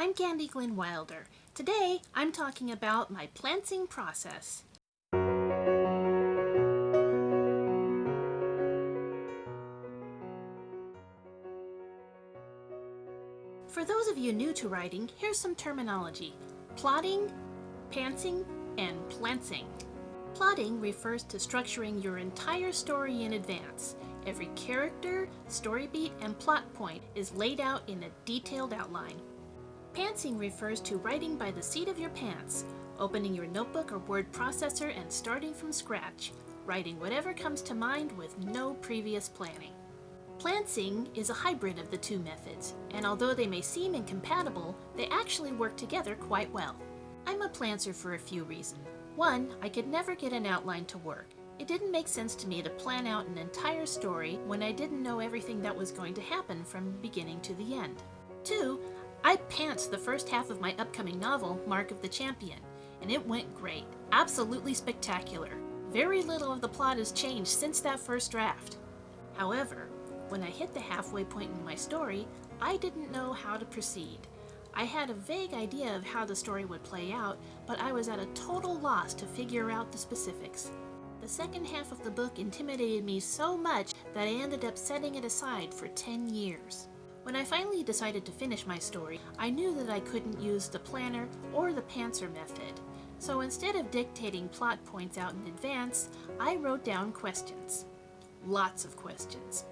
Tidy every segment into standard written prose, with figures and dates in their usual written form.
I'm Candy Glenn Wilder. Today, I'm talking about my planting process. For those of you new to writing, here's some terminology. Plotting, pantsing, and planting. Plotting refers to structuring your entire story in advance. Every character, story beat, and plot point is laid out in a detailed outline. Pantsing refers to writing by the seat of your pants, opening your notebook or word processor and starting from scratch, writing whatever comes to mind with no previous planning. Planting is a hybrid of the two methods, and although they may seem incompatible, they actually work together quite well. I'm a plantser for a few reasons. One, I could never get an outline to work. It didn't make sense to me to plan out an entire story when I didn't know everything that was going to happen from beginning to the end. Two, I pantsed the first half of my upcoming novel, Mark of the Champion, and it went great. Absolutely spectacular. Very little of the plot has changed since that first draft. However, when I hit the halfway point in my story, I didn't know how to proceed. I had a vague idea of how the story would play out, but I was at a total loss to figure out the specifics. The second half of the book intimidated me so much that I ended up setting it aside for 10 years. When I finally decided to finish my story, I knew that I couldn't use the planner or the pantser method. So instead of dictating plot points out in advance, I wrote down questions. Lots of questions.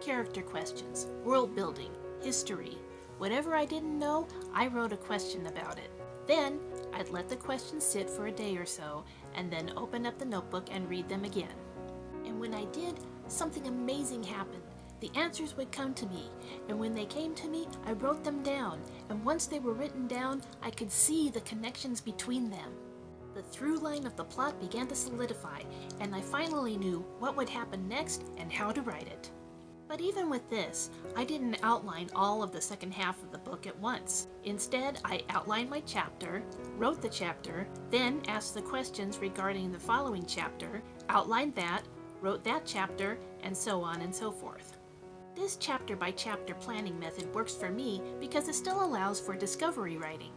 Character questions, world building, history. Whatever I didn't know, I wrote a question about it. Then, I'd let the questions sit for a day or so, and then open up the notebook and read them again. And when I did, something amazing happened. The answers would come to me, and when they came to me, I wrote them down, and once they were written down, I could see the connections between them. The through line of the plot began to solidify, and I finally knew what would happen next and how to write it. But even with this, I didn't outline all of the second half of the book at once. Instead, I outlined my chapter, wrote the chapter, then asked the questions regarding the following chapter, outlined that, wrote that chapter, and so on and so forth. This chapter-by-chapter planning method works for me because it still allows for discovery writing.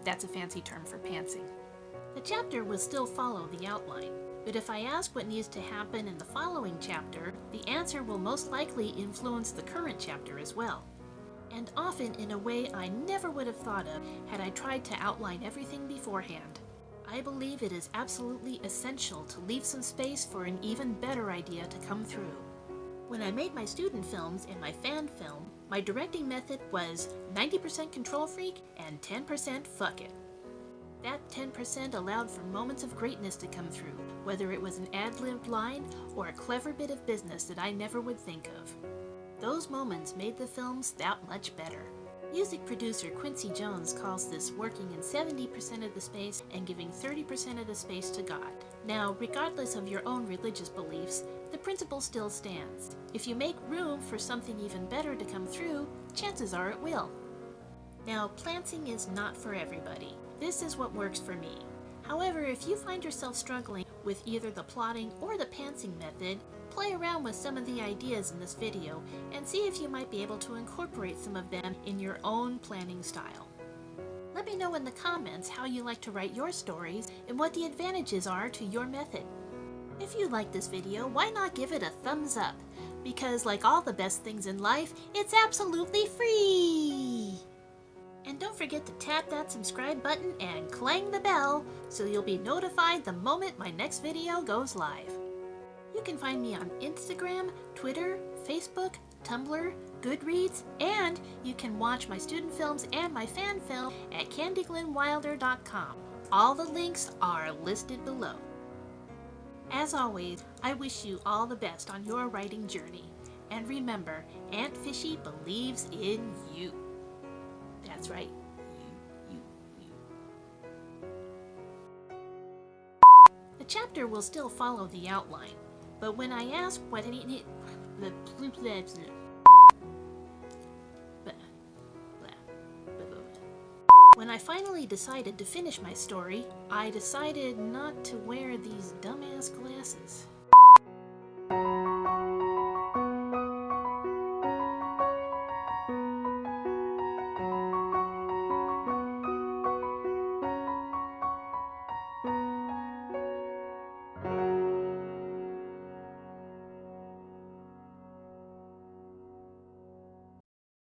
That's a fancy term for pantsing. The chapter will still follow the outline, but if I ask what needs to happen in the following chapter, the answer will most likely influence the current chapter as well. And often in a way I never would have thought of had I tried to outline everything beforehand. I believe it is absolutely essential to leave some space for an even better idea to come through. When I made my student films and my fan film, my directing method was 90% control freak and 10% fuck it. That 10% allowed for moments of greatness to come through, whether it was an ad-libbed line or a clever bit of business that I never would think of. Those moments made the films that much better. Music producer Quincy Jones calls this working in 70% of the space and giving 30% of the space to God. Now, regardless of your own religious beliefs, the principle still stands. If you make room for something even better to come through, chances are it will. Now, planting is not for everybody. This is what works for me. However, if you find yourself struggling with either the plotting or the pantsing method, play around with some of the ideas in this video and see if you might be able to incorporate some of them in your own planning style. Let me know in the comments how you like to write your stories and what the advantages are to your method. If you like this video, why not give it a thumbs up? Because like all the best things in life, it's absolutely free! And don't forget to tap that subscribe button and clang the bell so you'll be notified the moment my next video goes live. You can find me on Instagram, Twitter, Facebook, Tumblr, Goodreads, and you can watch my student films and my fan film at candyglenwilder.com. All the links are listed below. As always, I wish you all the best on your writing journey. And remember, Aunt Fishy believes in you. That's right. You. The chapter will still follow the outline, but when I ask what any When I finally decided to finish my story, I decided not to wear these dumbass glasses.